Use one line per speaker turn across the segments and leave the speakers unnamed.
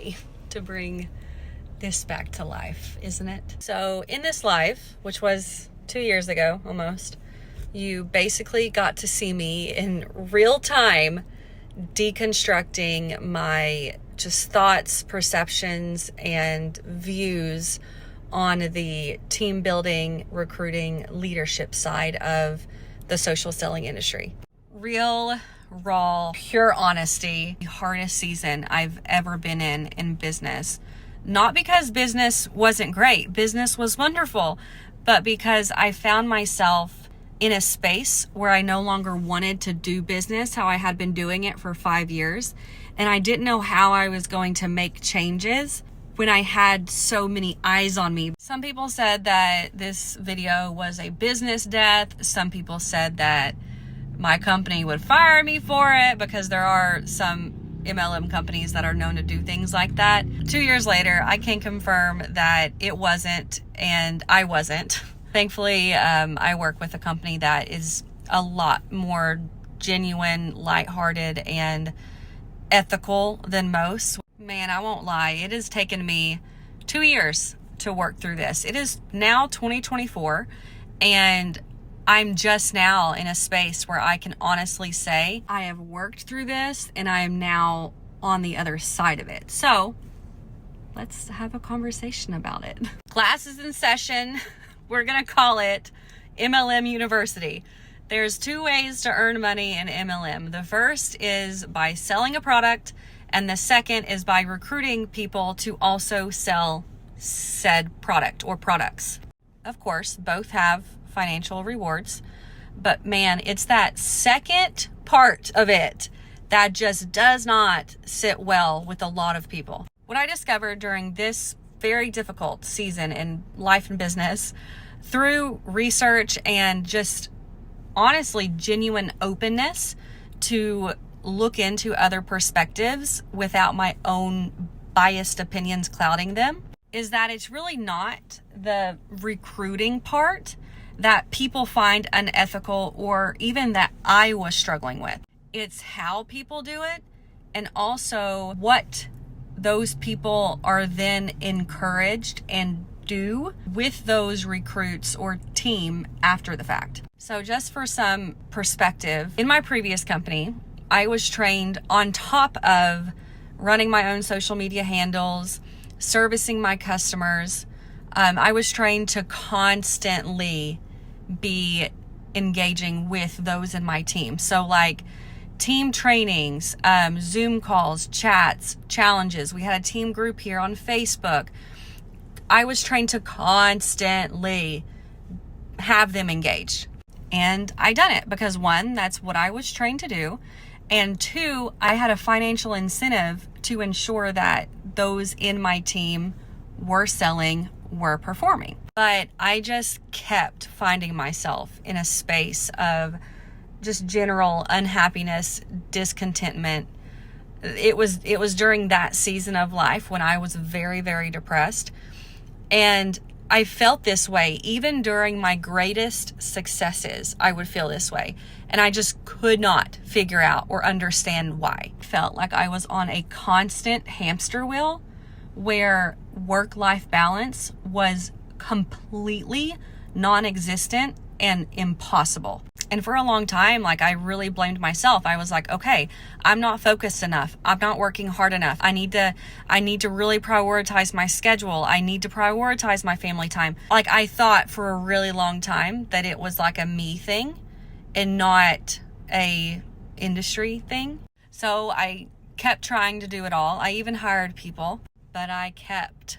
way to bring this back to life, isn't it? So in this live, which was 2 years ago almost, you basically got to see me in real time deconstructing my just thoughts, perceptions, and views on the team building, recruiting, leadership side of the social selling industry. Real, raw, pure honesty, the hardest season I've ever been in business. Not because business wasn't great, business was wonderful, but because I found myself in a space where I no longer wanted to do business how I had been doing it for 5 years. And I didn't know how I was going to make changes when I had so many eyes on me. Some people said that this video was a business death. Some people said that my company would fire me for it, because there are some MLM companies that are known to do things like that. 2 years later, I can confirm that it wasn't, and I wasn't. Thankfully, I work with a company that is a lot more genuine, lighthearted, and ethical than most. Man, I won't lie. It has taken me 2 years to work through this. It is now 2024, and I'm just now in a space where I can honestly say I have worked through this and I am now on the other side of it. So let's have a conversation about it. Class is in session. We're going to call it MLM University. There's 2 ways to earn money in MLM. The first is by selling a product, and the second is by recruiting people to also sell said product or products. Of course, both have financial rewards, but man, it's that second part of it that just does not sit well with a lot of people. What I discovered during this very difficult season in life and business, through research and just honestly genuine openness to look into other perspectives without my own biased opinions clouding them, is that it's really not the recruiting part that people find unethical or even that I was struggling with. It's how people do it, and also what those people are then encouraged and do with those recruits or team after the fact. So just for some perspective, in my previous company, I was trained on top of running my own social media handles, servicing my customers. I was trained to constantly be engaging with those in my team. So like team trainings, Zoom calls, chats, challenges. We had a team group here on Facebook. I was trained to constantly have them engaged. And I done it because 1, that's what I was trained to do. And 2, I had a financial incentive to ensure that those in my team were selling, were performing. But I just kept finding myself in a space of just general unhappiness, discontentment. It was during that season of life when I was very, very depressed. And I felt this way even during my greatest successes. I would feel this way. And I just could not figure out or understand why. I felt like I was on a constant hamster wheel where work-life balance was completely non-existent and impossible. And for a long time, like, I really blamed myself. I was like, okay, I'm not focused enough. I'm not working hard enough. I need to really prioritize my schedule. I need to prioritize my family time. Like, I thought for a really long time that it was like a me thing and not a industry thing. So I kept trying to do it all. I even hired people, but I kept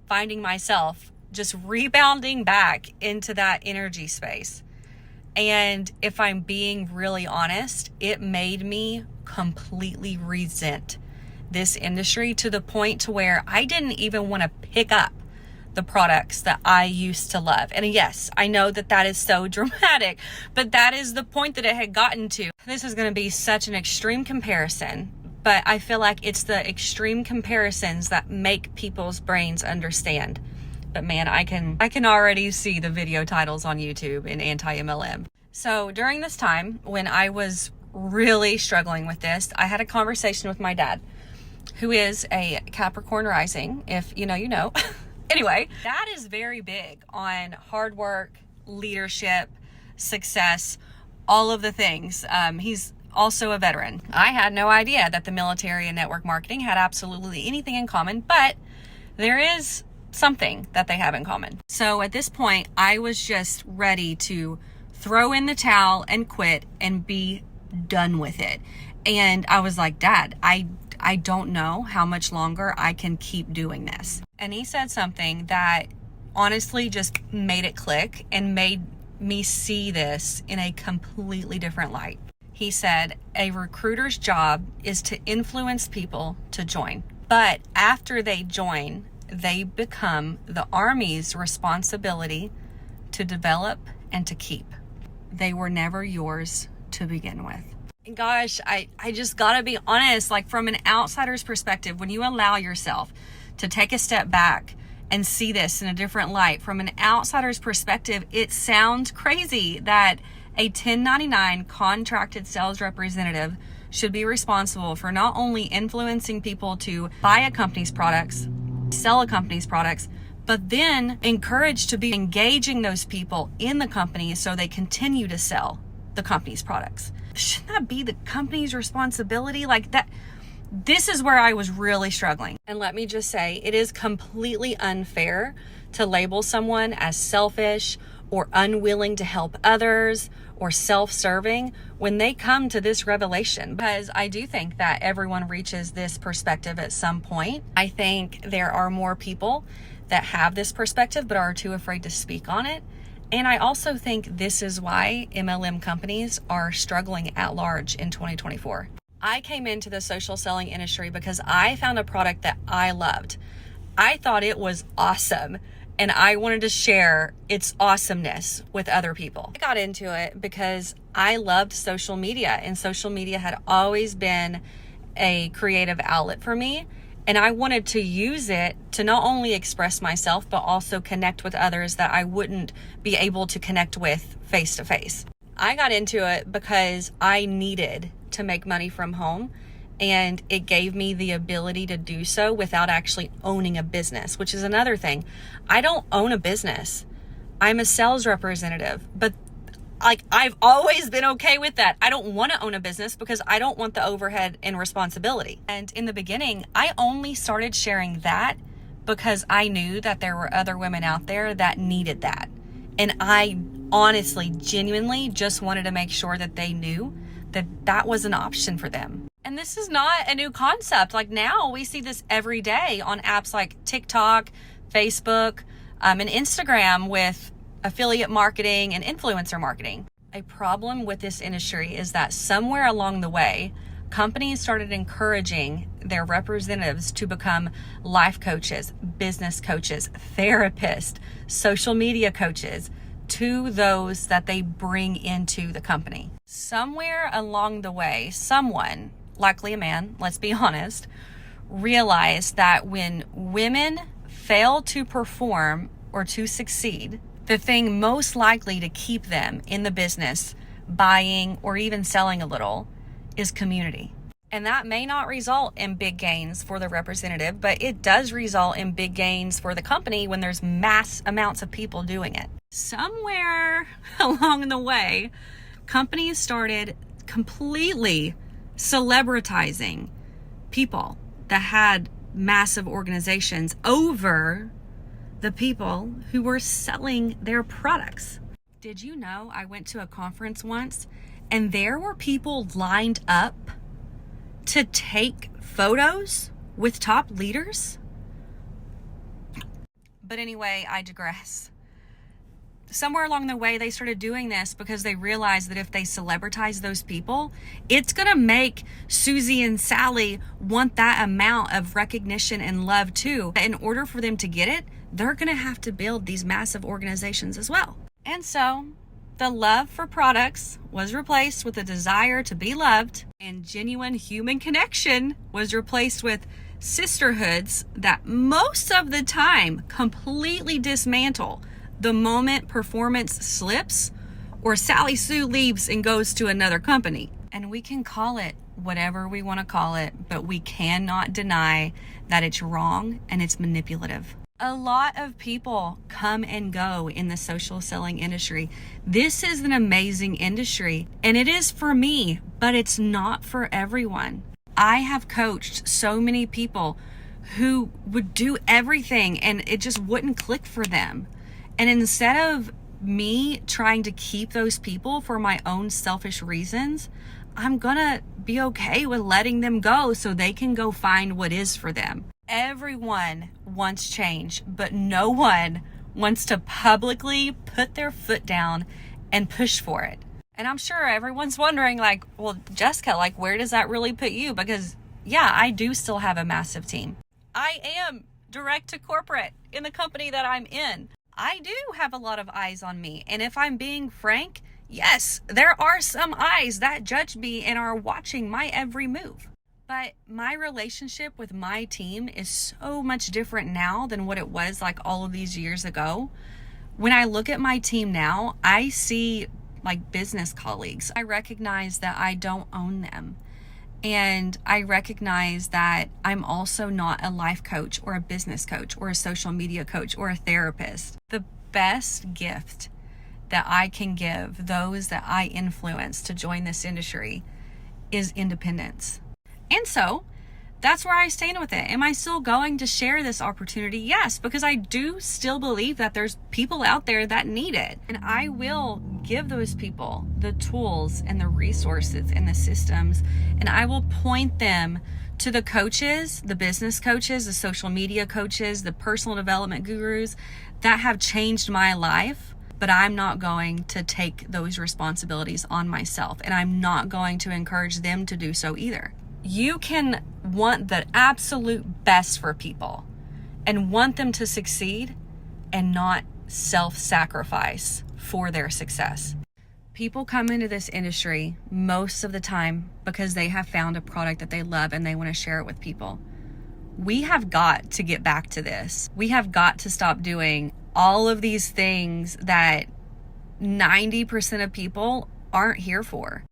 finding myself just rebounding back into that energy space. And if I'm being really honest, it made me completely resent this industry to the point to where I didn't even want to pick up the products that I used to love. And yes, I know that that is so dramatic, but that is the point that it had gotten to. This is going to be such an extreme comparison, but I feel like it's the extreme comparisons that make people's brains understand. But man, I can already see the video titles on YouTube in anti-MLM. So during this time when I was really struggling with this, I had a conversation with my dad. who is a Capricorn rising. If you know, you know. Anyway, that is very big on hard work, leadership, success, all of the things. He's also a veteran. I had no idea that the military and network marketing had absolutely anything in common, but there is something that they have in common. So at this point, I was just ready to throw in the towel and quit and be done with it. And I was like, Dad, I don't know how much longer I can keep doing this. And he said something that honestly just made it click and made me see this in a completely different light. He said, a recruiter's job is to influence people to join. But after they join, they become the Army's responsibility to develop and to keep. They were never yours to begin with. Gosh, I just gotta be honest, like from an outsider's perspective, when you allow yourself to take a step back and see this in a different light, from an outsider's perspective, it sounds crazy that a 1099 contracted sales representative should be responsible for not only influencing people to buy a company's products, sell a company's products, but then encouraged to be engaging those people in the company so they continue to sell the company's products. Shouldn't that be the company's responsibility? Like that, this is where I was really struggling. And let me just say, it is completely unfair to label someone as selfish or unwilling to help others or self-serving when they come to this revelation, because I do think that everyone reaches this perspective at some point. I think there are more people that have this perspective but are too afraid to speak on it. And I also think this is why MLM companies are struggling at large in 2024. I came into the social selling industry because I found a product that I loved. I thought it was awesome, and I wanted to share its awesomeness with other people. I got into it because I loved social media, and social media had always been a creative outlet for me. And I wanted to use it to not only express myself, but also connect with others that I wouldn't be able to connect with face to face. I got into it because I needed to make money from home, and it gave me the ability to do so without actually owning a business, which is another thing. I don't own a business. I'm a sales representative, but I've always been okay with that. I don't want to own a business because I don't want the overhead and responsibility. And in the beginning, I only started sharing that because I knew that there were other women out there that needed that. And I honestly, genuinely just wanted to make sure that they knew that that was an option for them. And this is not a new concept. Like now we see this every day on apps like TikTok, Facebook, and Instagram with affiliate marketing and influencer marketing. A problem with this industry is that somewhere along the way, companies started encouraging their representatives to become life coaches, business coaches, therapists, social media coaches to those that they bring into the company. Somewhere along the way, someone, likely a man, let's be honest, realized that when women fail to perform or to succeed, the thing most likely to keep them in the business, buying or even selling a little, is community. And that may not result in big gains for the representative, but it does result in big gains for the company when there's mass amounts of people doing it. Somewhere along the way, companies started completely celebritizing people that had massive organizations over the people who were selling their products. Did you know I went to a conference once and there were people lined up to take photos with top leaders? But anyway, I digress. Somewhere along the way, they started doing this because they realized that if they celebritize those people, it's going to make Susie and Sally want that amount of recognition and love too. In order for them to get it, they're going to have to build these massive organizations as well. And so the love for products was replaced with a desire to be loved, and genuine human connection was replaced with sisterhoods that most of the time completely dismantle the moment performance slips or Sally Sue leaves and goes to another company. And we can call it whatever we want to call it, but we cannot deny that it's wrong and it's manipulative. A lot of people come and go in the social selling industry. This is an amazing industry, and it is for me, but it's not for everyone. I have coached so many people who would do everything and it just wouldn't click for them. And instead of me trying to keep those people for my own selfish reasons, I'm gonna be okay with letting them go so they can go find what is for them. Everyone wants change, but no one wants to publicly put their foot down and push for it. And I'm sure everyone's wondering, like, well, Jessica, like, where does that really put you? Because, yeah, I do still have a massive team. I am direct to corporate in the company that I'm in. I do have a lot of eyes on me. And if I'm being frank, yes, there are some eyes that judge me and are watching my every move. But my relationship with my team is so much different now than what it was like all of these years ago. When I look at my team now, I see like business colleagues. I recognize that I don't own them. And I recognize that I'm also not a life coach or a business coach or a social media coach or a therapist. The best gift that I can give those that I influence to join this industry is independence. And so that's where I stand with it. Am I still going to share this opportunity? Yes, because I do still believe that there's people out there that need it. And I will give those people the tools and the resources and the systems, and I will point them to the coaches, the business coaches, the social media coaches, the personal development gurus that have changed my life. But I'm not going to take those responsibilities on myself, and I'm not going to encourage them to do so either. You can want the absolute best for people and want them to succeed and not self-sacrifice for their success. People come into this industry most of the time because they have found a product that they love and they want to share it with people. We have got to get back to this. We have got to stop doing all of these things that 90% of people aren't here for.